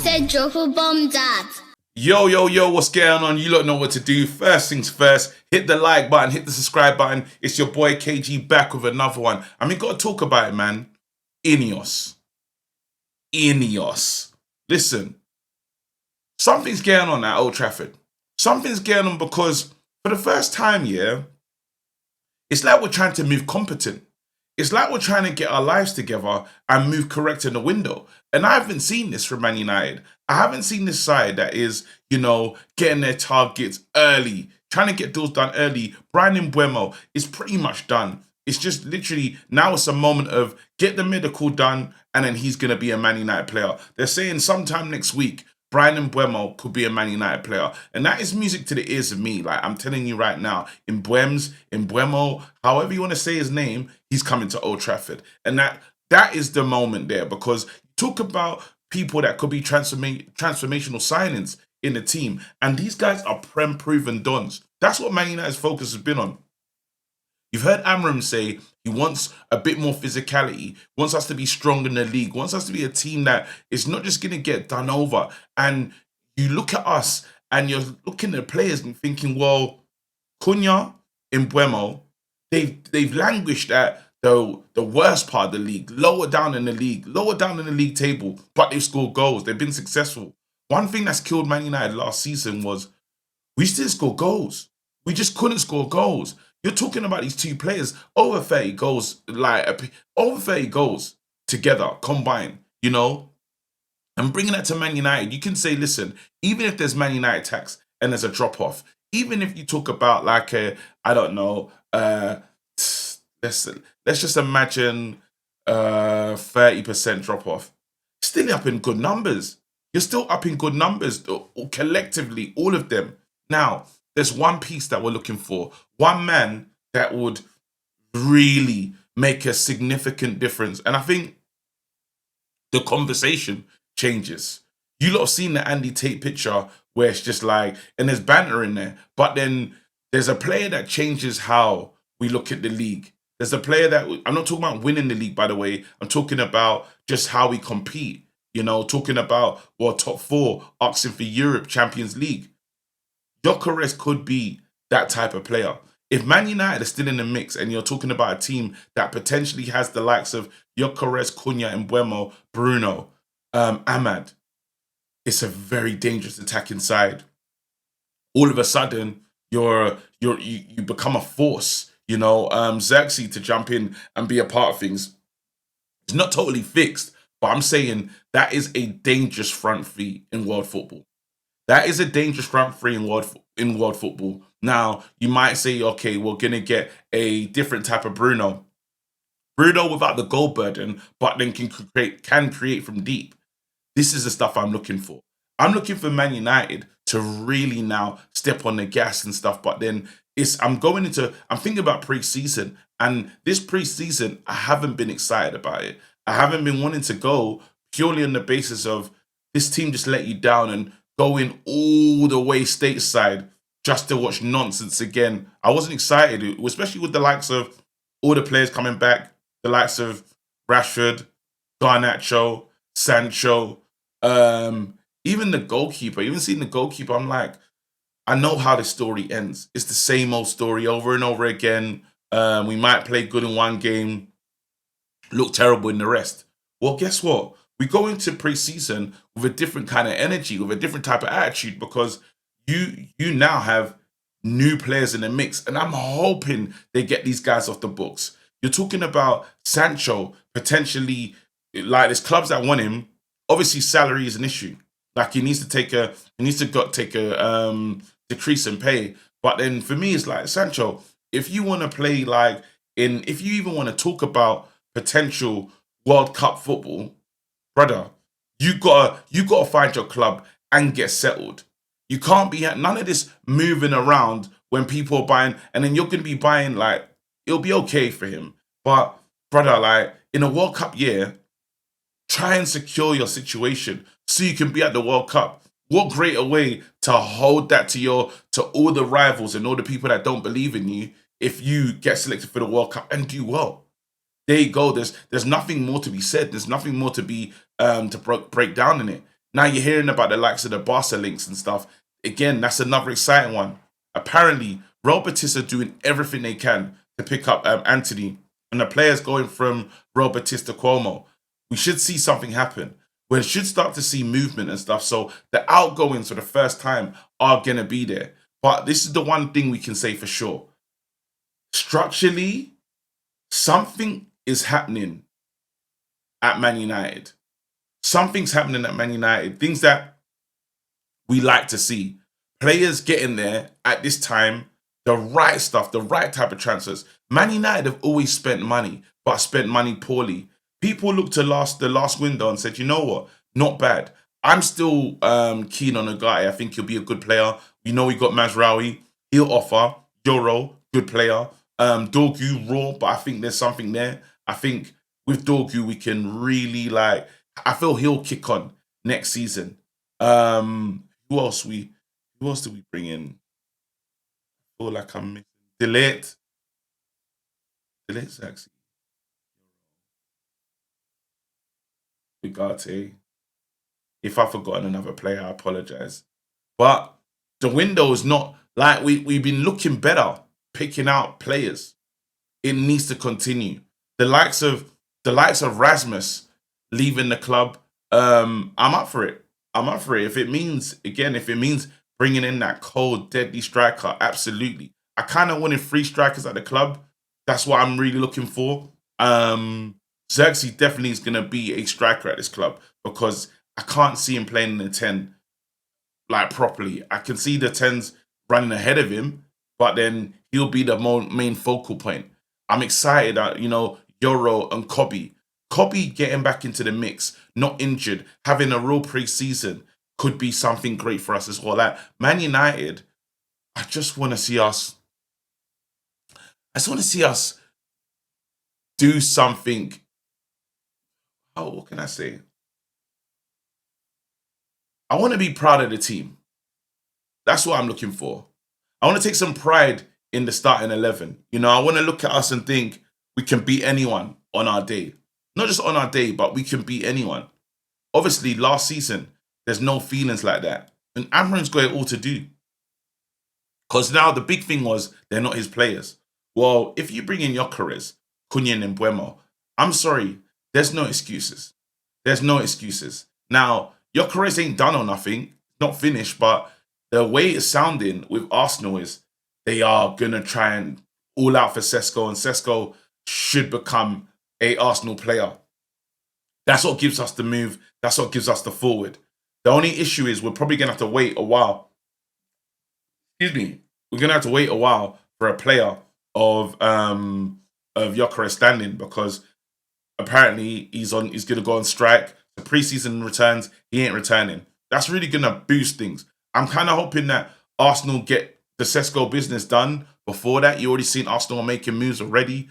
said drop a bomb, Dad. Yo, yo, yo, what's going on? You lot know what to do. First things first, hit the like button, hit the subscribe button. It's your boy KG back with another one. I mean, gotta talk about it, man. Ineos. Listen, something's going on at Old Trafford. Something's going on because for the first time, it's like we're trying to move competent. It's like we're trying to get our lives together and move correct in the window. And I haven't seen this from Man United. I haven't seen this side that is, getting their targets early, trying to get deals done early. Bryan Mbeumo is pretty much done. It's just literally now it's a moment of get the medical done and then he's going to be a Man United player. They're saying sometime next week, Bryan Mbeumo could be a Man United player. And that is music to the ears of me. Like, I'm telling you right now, Mbeumo, however you want to say his name, he's coming to Old Trafford. And that is the moment there, because talk about people that could be transformational signings in the team. And these guys are proven dons. That's what Man United's focus has been on. You've heard Amram say he wants a bit more physicality, wants us to be strong in the league, wants us to be a team that is not just going to get done over. And you look at us and you're looking at players and thinking, well, Cunha, Mbeumo, they've languished at the worst part of the league, lower down in the league table, but they've scored goals. They've been successful. One thing that's killed Man United last season was we didn't score goals. We just couldn't score goals. You're talking about these two players, over 30 goals, over 30 goals together, combined, and bringing that to Man United. You can say, listen, even if there's Man United tax and there's a drop-off, even if you talk about let's just imagine 30% drop-off, still up in good numbers. You're still up in good numbers, collectively, all of them. Now, there's one piece that we're looking for. One man that would really make a significant difference. And I think the conversation changes. You lot have seen the Andy Tate picture where it's just like, and there's banter in there. But then there's a player that changes how we look at the league. There's a player that, I'm not talking about winning the league, by the way. I'm talking about just how we compete. Talking about, top four, asking for Europe, Champions League. Gyökeres could be that type of player. If Man United are still in the mix and you're talking about a team that potentially has the likes of Gyökeres, Cunha, Mbeumo, Bruno, Ahmad, it's a very dangerous attacking side. All of a sudden, you become a force. Xerxes to jump in and be a part of things. It's not totally fixed, but I'm saying that is a dangerous front three in world football. That is a dangerous front three in world football. Now, you might say, okay, we're going to get a different type of Bruno. Bruno without the goal burden, but then can create from deep. This is the stuff I'm looking for. I'm looking for Man United to really now step on the gas and stuff, but then I'm thinking about pre-season, and this pre-season, I haven't been excited about it. I haven't been wanting to go purely on the basis of this team just let you down and going all the way stateside just to watch nonsense again. I wasn't excited, especially with the likes of all the players coming back, the likes of Rashford, Garnacho, Sancho, even the goalkeeper. Even seeing the goalkeeper, I'm like, I know how this story ends. It's the same old story over and over again. We might play good in one game, look terrible in the rest. Well, guess what? We go into pre-season with a different kind of energy, with a different type of attitude, because you now have new players in the mix, and I'm hoping they get these guys off the books. You're talking about Sancho potentially, like there's clubs that want him. Obviously, salary is an issue. Like he needs to take a decrease in pay. But then for me, it's like Sancho. If you want to play if you even want to talk about potential World Cup football, brother, you gotta find your club and get settled. You can't be none of this moving around when people are buying, and then you're gonna be buying it'll be okay for him. But brother, in a World Cup year, try and secure your situation so you can be at the World Cup. What greater way to hold that to all the rivals and all the people that don't believe in you if you get selected for the World Cup and do well. There you go. There's nothing more to be said. There's nothing more to be to break down in it. Now you're hearing about the likes of the Barca links and stuff. Again, that's another exciting one. Apparently, Real Betis are doing everything they can to pick up Anthony, and the players going from Real Betis to Cuomo. We should see something happen. We should start to see movement and stuff. So the outgoings for the first time are going to be there. But this is the one thing we can say for sure. Structurally, something is happening at Man United. Something's happening at Man United. Things that we like to see. Players getting there at this time, the right stuff, the right type of transfers. Man United have always spent money, but spent money poorly. People looked to the last window and said, you know what, not bad. I'm still keen on a guy. I think he'll be a good player. We know we got Mazraoui. He'll offer. Euro, good player. Dorgu, raw, but I think there's something there. I think with Dorgu, we can really I feel he'll kick on next season. Who else do we bring in? I feel like I'm missing Delate's actually Ugarte. If I've forgotten another player, I apologize. But the window is not like we've been looking better, picking out players. It needs to continue. The likes of Rasmus leaving the club, I'm up for it. I'm up for it. If it means bringing in that cold, deadly striker, absolutely. I kind of wanted 3 strikers at the club. That's what I'm really looking for. Xerxes definitely is going to be a striker at this club because I can't see him playing in the 10 properly. I can see the 10s running ahead of him, but then he'll be the main focal point. I'm excited that, Euro and Kobe. Kobe getting back into the mix, not injured, having a real pre-season could be something great for us as well. Like Man United, I just want to see us do something. Oh, what can I say? I want to be proud of the team. That's what I'm looking for. I want to take some pride in the starting 11. I want to look at us and think we can beat anyone on our day. Not just on our day, but we can beat anyone. Obviously, last season, there's no feelings like that. And Amarim's got it all to do. Because now the big thing was they're not his players. Well, if you bring in Gyökeres, Cunha and Buemo, I'm sorry, there's no excuses. There's no excuses. Now, Gyökeres ain't done or nothing, not finished, but the way it's sounding with Arsenal is they are going to try and all out for Sesko, and Sesko should become a Arsenal player. That's what gives us the move. That's what gives us the forward. The only issue is we're probably going to have to wait a while. Excuse me. We're going to have to wait a while for a player of Gyökeres standing because apparently he's going to go on strike. The preseason returns, he ain't returning. That's really going to boost things. I'm kind of hoping that Arsenal get the Sesko business done before that. You already seen Arsenal making moves already,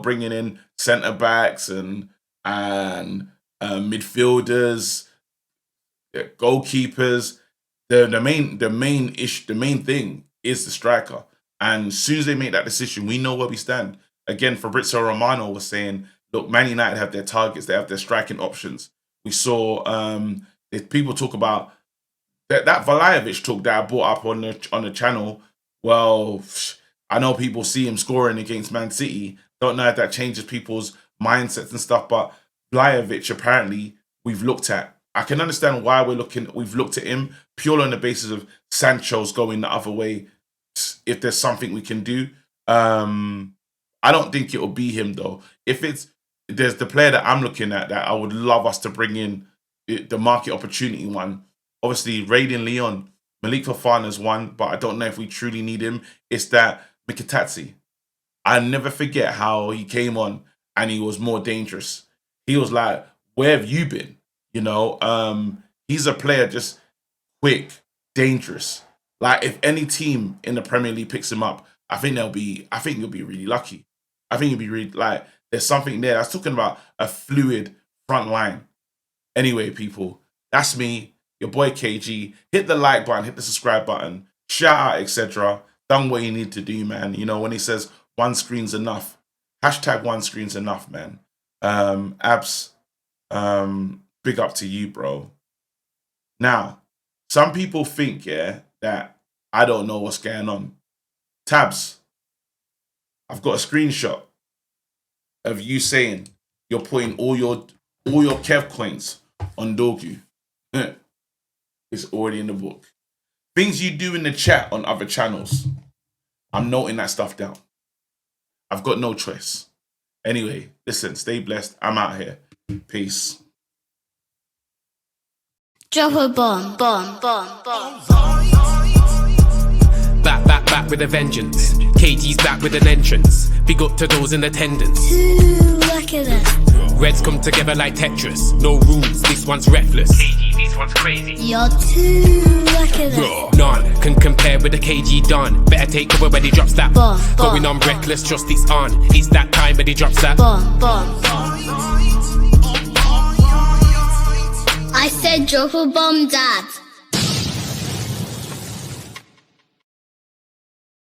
bringing in centre backs and midfielders, goalkeepers. The main thing is the striker. And as soon as they make that decision, we know where we stand. Again, Fabrizio Romano was saying, look, Man United have their targets, they have their striking options. We saw people talk about that Vlahovic talk that I brought up on the channel. Well, I know people see him scoring against Man City. Don't know if that changes people's mindsets and stuff, but Vlahovic apparently we've looked at. I can understand why we've looked at him purely on the basis of Sancho's going the other way. If there's something we can do, I don't think it'll be him though. If there's the player that I'm looking at that I would love us to bring in, the market opportunity one. Obviously, Raiden Leon, Malik Fofana's one, but I don't know if we truly need him. It's that Mkhitaryan. I never forget how he came on and he was more dangerous. He was like, where have you been? He's a player just quick, dangerous. Like if any team in the Premier League picks him up, I think you'll be really lucky. I think you'll be really there's something there. I was talking about a fluid front line. Anyway, people, that's me, your boy KG. Hit the like button, hit the subscribe button, shout out, etc. Done what you need to do, man. When he says one screen's enough, hashtag one screen's enough, man. Abs, big up to you, bro. Now, some people think, yeah, that I don't know what's going on. Tabs, I've got a screenshot of you saying you're putting all your Kev coins on Dogu. It's already in the book. Things you do in the chat on other channels, I'm noting that stuff down. I've got no choice. Anyway, listen, stay blessed. I'm out here. Peace. Drop a bomb, bomb, bomb, bomb. Back with a vengeance. KG's back with an entrance. Big up to those in attendance. Look at us. Reds come together like Tetris. No rules, this one's reckless. KG, this one's crazy. You're too lucky. None can compare with the KG Don. Better take cover when he drops that. Bomb, Going on reckless, trust it's on. It's that time when he drops that. Bomb, bomb. I said drop a bomb, Dad.